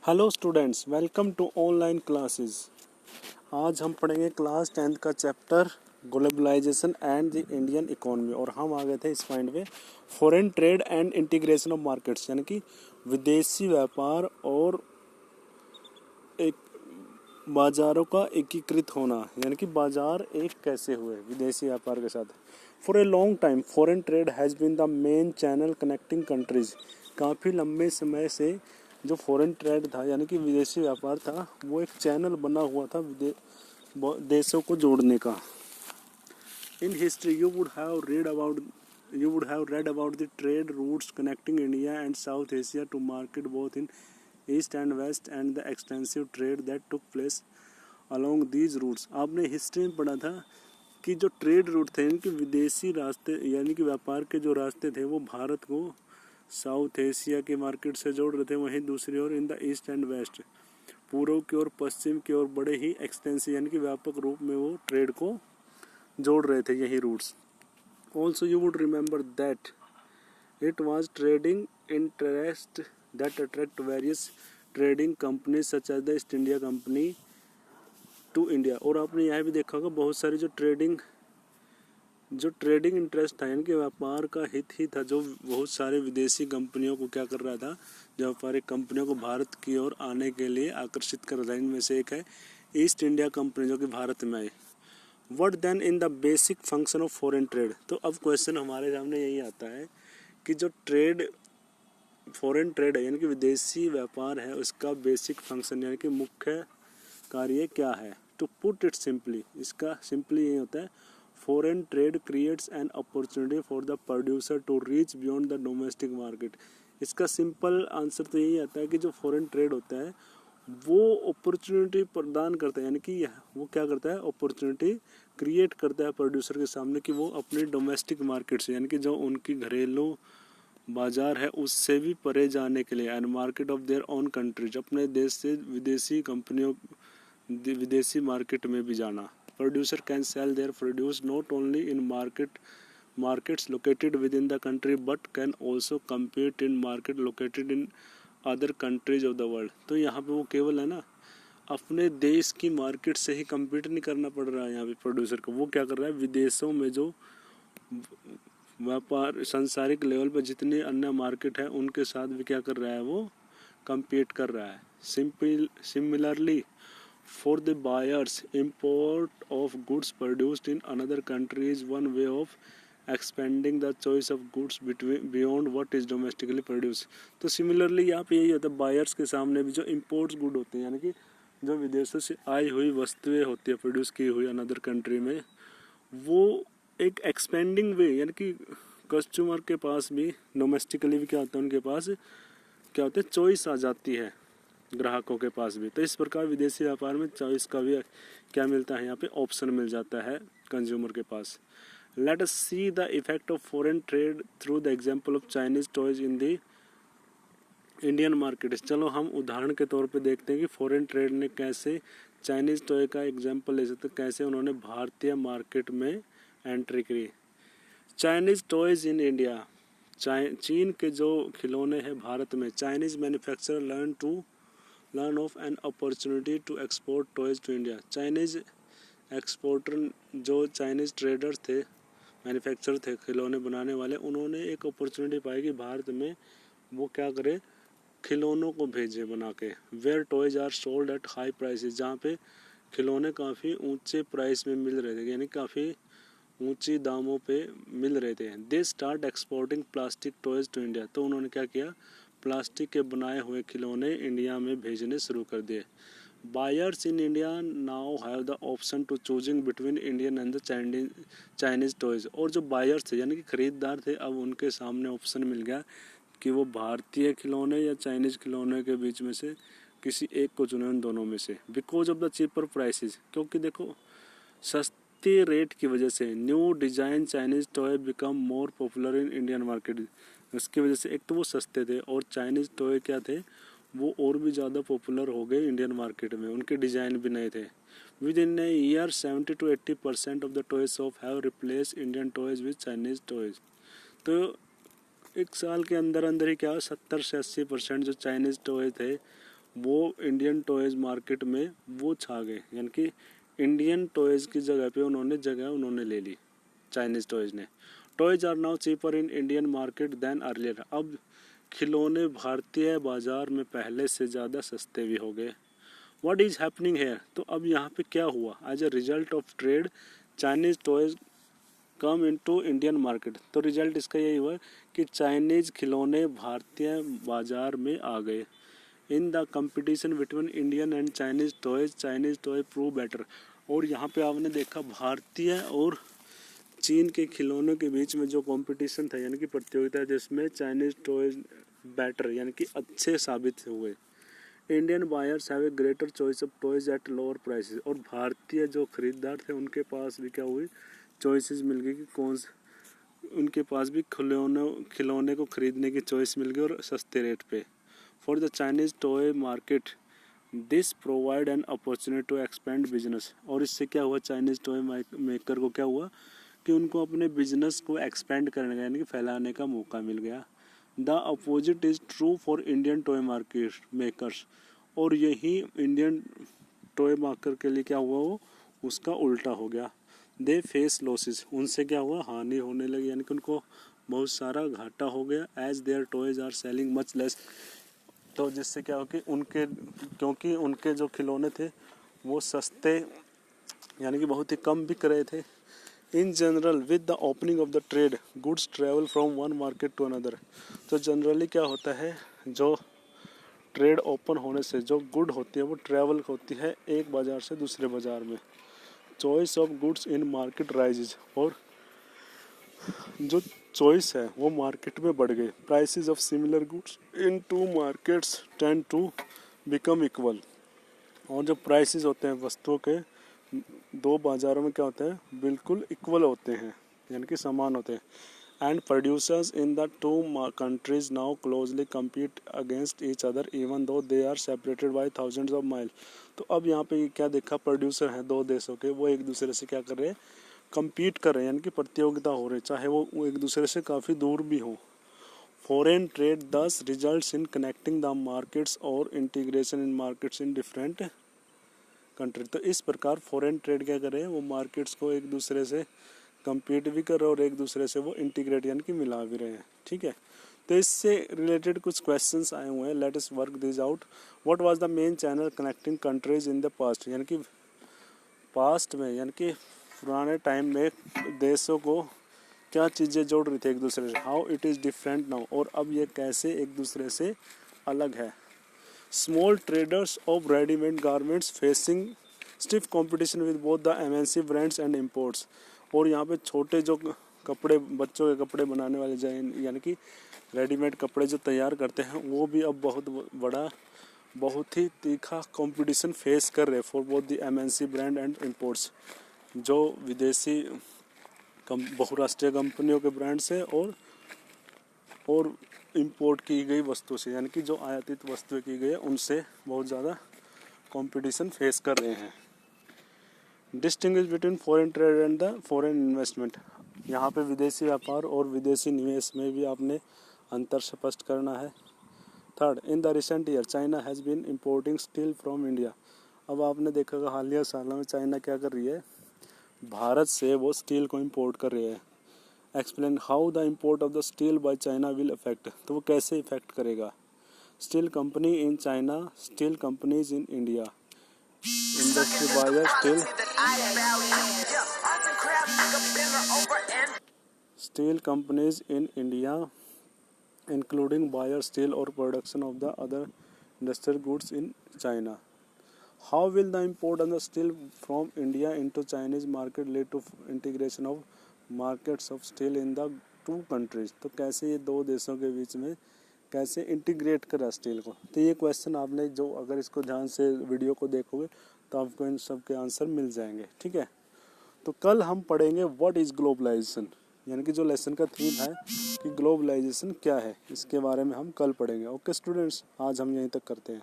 Hello students, welcome to online classes. आज हम पढ़ेंगे क्लास 10th का chapter globalization and the Indian economy. और हम आ गए थे इस पॉइंट पे foreign trade and integration of markets, यानी कि विदेशी व्यापार और एक बाज़ारों का एकीकृत होना, यानी कि बाज़ार एक कैसे हुए विदेशी व्यापार के साथ। For a long time foreign trade has been the main channel connecting countries. काफ़ी लंबे समय से जो फॉरेन ट्रेड था, यानी कि विदेशी व्यापार था, वो एक चैनल बना हुआ था देशों को जोड़ने का। In history you would have read about the trade routes connecting India and South Asia to market both in East and West and the extensive trade that took place along these routes। आपने history में पढ़ा था कि जो trade route थे, इनके विदेशी रास्ते यानी कि व्यापार के जो रास्ते थे, वो भारत को साउथ एशिया के मार्केट से जोड़ रहे थे। वहीं दूसरी ओर in the east and west, पूर्व की ओर पश्चिम की ओर बड़े ही एक्सटेंसिव यानी कि व्यापक रूप में वो ट्रेड को जोड़ रहे थे, यही routes. Also you would remember that it was trading interest that attract various trading companies such as the East India Company to India. और आपने यहाँ भी देखा होगा बहुत सारी जो ट्रेडिंग इंटरेस्ट था, यानी कि व्यापार का हित ही था, जो बहुत सारे विदेशी कंपनियों को क्या कर रहा था, जो व्यापारिक कंपनियों को भारत की ओर आने के लिए आकर्षित कर रहा था। इनमें से एक है ईस्ट इंडिया कंपनी, जो कि भारत में आई। What then in the basic function of foreign trade. तो अब क्वेश्चन हमारे सामने यही आता है कि जो फॉरेन ट्रेड है, यानी कि विदेशी व्यापार है, उसका बेसिक फंक्शन यानी कि मुख्य कार्य क्या है। टू पुट इट सिंपली, इसका सिंपली यही होता है, foreign trade creates an opportunity for the producer to reach beyond the domestic market. इसका सिंपल आंसर तो यही आता है कि जो फॉरेन ट्रेड होता है वो अपॉर्चुनिटी प्रदान करता है, यानी कि वो क्या करता है, अपॉर्चुनिटी क्रिएट करता है प्रोड्यूसर के सामने कि वो अपने डोमेस्टिक मार्केट से, यानी कि जो उनकी घरेलू बाजार है, उससे भी परे जाने के लिए, and market of their own countries, अपने देश से विदेशी मार्केट में भी जाना। Producer can sell their produce not only in markets located within the country but can also compete in market located in other countries of the world। तो यहाँ पे वो केवल है ना, अपने देश की मार्केट से ही compete नहीं करना पड़ रहा है यहाँ पे प्रोड्यूसर को। वो क्या कर रहा है, विदेशों में जो व्यापार सांसारिक लेवल पर जितने अन्य मार्केट है, उनके साथ भी क्या कर रहा है, वो compete कर रहा है। Similarly for the buyers, import of goods produced in another country is one way of expanding the choice of goods beyond what is domestically produced। तो सिमिलरली यहाँ पे यही होता है, बायर्स के सामने भी जो इम्पोर्ट्स गुड होते हैं, यानी कि जो विदेशों से आई हुई वस्तुएं होती है प्रोड्यूस की हुई अनदर कंट्री में, वो एक एक्सपेंडिंग वे, यानी कि कस्टमर के पास भी डोमेस्टिकली भी क्या होता है, उनके पास क्या होता है, चॉइस आ जाती है ग्राहकों के पास भी। तो इस प्रकार विदेशी व्यापार में चॉइस का भी क्या मिलता है, यहाँ पे ऑप्शन मिल जाता है कंज्यूमर के पास। Let us see the effect of foreign trade through the example of Chinese toys in the Indian market. चलो हम उदाहरण के तौर पे देखते हैं कि फॉरेन ट्रेड ने कैसे, चाइनीज टॉय का एग्जांपल ले सकते, कैसे उन्होंने भारतीय मार्केट में एंट्री करी। चाइनीज टॉयज इन इंडिया, चीन के जो खिलौने हैं भारत में, Chinese manufacturer learn of an opportunity to export toys to India. Chinese exporter, जो चाइनीज ट्रेडर्स थे, मैन्युफैक्चरर थे, खिलौने बनाने वाले, उन्होंने एक अपॉर्चुनिटी पाई कि भारत में वो क्या करे, खिलौनों को भेजे बना के। Where toys are sold at high prices, जहाँ पे खिलौने काफ़ी ऊंचे प्राइस में मिल रहे थे, यानी काफ़ी ऊंची दामों पे मिल रहे थे। They start exporting plastic toys to India. तो उन्होंने क्या किया, प्लास्टिक के बनाए हुए खिलौने इंडिया में भेजने शुरू कर दिए। Buyers in India now have the option to choosing between Indian and the Chinese toys. और जो बायर्स थे, यानी कि खरीददार थे, अब उनके सामने ऑप्शन मिल गया कि वो भारतीय खिलौने या चाइनीज खिलौने के बीच में से किसी एक को चुने, उन दोनों में से। Because of the cheaper prices, क्योंकि देखो सस्ते रेट की वजह से new design Chinese toy become more popular in Indian market. उसकी वजह से एक तो वो सस्ते थे, और चाइनीज टॉय क्या थे, वो और भी ज़्यादा पॉपुलर हो गए इंडियन मार्केट में, उनके डिज़ाइन भी नए थे। With in a year 70 to 80% of the toys of have replace Indian toys with Chinese toys. तो एक साल के अंदर अंदर ही क्या, 70 से 80% जो चाइनीज टॉय थे वो इंडियन टॉयज़ मार्केट में वो छा गए, यानी कि इंडियन टॉयज़ की जगह पे उन्होंने ले ली चाइनीज़ टॉयज़ ने। Toys are now cheaper in Indian market than earlier. अब खिलौने भारतीय बाज़ार में पहले से ज़्यादा सस्ते भी हो गए। व्हाट इज़ हैपनिंग हेयर, तो अब यहाँ पे क्या हुआ, as a result of trade Chinese toys come into Indian market. तो रिजल्ट इसका यही हुआ कि चाइनीज़ खिलौने भारतीय बाज़ार में आ गए। In the competition between Indian and Chinese toy prove better. और यहाँ पे आपने देखा भारतीय और चीन के खिलौनों के बीच में जो कंपटीशन था, यानी कि प्रतियोगिता, जिसमें चाइनीज़ टॉयज बेटर यानी कि अच्छे साबित हुए। Indian buyers have a greater choice of toys at lower prices. और भारतीय जो खरीदार थे उनके पास भी क्या हुई, चॉइसेस मिल गई कि उनके पास भी खिलौने को खरीदने की चॉइस मिल गई और सस्ते रेट पे। For the Chinese toy market this provide an opportunity to expand business. और इससे क्या हुआ, चाइनीज़ टॉय मेकर को क्या हुआ कि उनको अपने बिजनेस को एक्सपेंड करने का यानी कि फैलाने का मौका मिल गया। The opposite is true for Indian toy market makers. और यही इंडियन टॉय मेकर के लिए क्या हुआ, वो उसका उल्टा हो गया। दे फेस लॉसेस, उनसे क्या हुआ, हानि होने लगी, यानी कि उनको बहुत सारा घाटा हो गया। As their toys are selling much less. तो जिससे क्या हो कि क्योंकि उनके जो खिलौने थे वो सस्ते यानी कि बहुत ही कम बिक रहे थे। In general with the opening of the trade goods travel from one market to another. तो जनरली क्या होता है, जो ट्रेड ओपन होने से जो गुड होती है वो ट्रेवल होती है एक बाज़ार से दूसरे बाज़ार में। Choice of goods in market rises, और जो चॉइस है वो मार्केट में बढ़ गई। Prices of similar goods in two markets tend to become equal. और जो प्राइसेस होते हैं वस्तुओं के दो बाज़ारों में क्या होते हैं, बिल्कुल इक्वल होते हैं, यानी कि समान होते हैं। And producers in the two countries now closely compete against each other even though they are separated by thousands of mile. तो अब यहाँ पे क्या देखा, प्रोड्यूसर हैं दो देशों के, वो एक दूसरे से क्या कर रहे हैं, compete कर रहे हैं, यानी कि प्रतियोगिता हो रही है, चाहे वो एक दूसरे से काफ़ी दूर भी हो। Foreign trade thus results in connecting the markets or integration in markets in different country. तो इस प्रकार फॉरेन ट्रेड क्या कर रहे हैं, वो मार्केट्स को एक दूसरे से compete भी कर रहे हैं और एक दूसरे से वो इंटीग्रेट यानी कि मिला भी रहे हैं। ठीक है, तो इससे रिलेटेड कुछ क्वेश्चंस आए हुए हैं, let us work this out. What was the main channel connecting countries in the past, यानी कि पास्ट में यानी कि पुराने टाइम में देशों को क्या चीज़ें जोड़ रही थी एक दूसरे से। How it is different now, और अब ये कैसे एक दूसरे से अलग है। Small traders of readymade garments facing stiff competition with both the MNC brands and imports. और यहाँ पे छोटे जो कपड़े, बच्चों के कपड़े बनाने वाले यानी कि रेडीमेड कपड़े जो तैयार करते हैं, वो भी अब बहुत ही तीखा कंपटीशन फेस कर रहे हैं for both the MNC brand and imports. जो विदेशी बहुराष्ट्रीय कंपनियों के ब्रांड से और इंपोर्ट की गई वस्तु से, यानी कि जो आयातित वस्तुएं की गई है उनसे बहुत ज़्यादा कंपटीशन फेस कर रहे हैं। Distinguish between foreign trade and the foreign investment. यहाँ पे विदेशी व्यापार और विदेशी निवेश में भी आपने अंतर स्पष्ट करना है। Third, in the recent year China has been importing steel from India. अब आपने देखा कि हालिया सालों में चाइना क्या कर रही है, भारत से वो स्टील को इम्पोर्ट कर रही है। Explain how the import of the steel by China will affect, तो वो कैसे इफेक्ट करेगा। Steel company in China, steel companies in India, industry buyer steel companies in India including buyer steel और production of the other industrial goods in China. How will the import of the steel from India into Chinese market lead to integration of markets of steel in the two countries. तो कैसे ये दो देशों के बीच में कैसे integrate करा steel को। तो ये क्वेश्चन आपने जो अगर इसको ध्यान से वीडियो को देखोगे तो आपको इन सब के आंसर मिल जाएंगे। ठीक है, तो कल हम पढ़ेंगे व्हाट इज़ ग्लोबलाइजेशन, यानी कि जो लेसन का थीम है कि ग्लोबलाइजेशन क्या है, इसके बारे में हम कल पढ़ेंगे। ओके स्टूडेंट्स, आज हम यहीं तक करते हैं।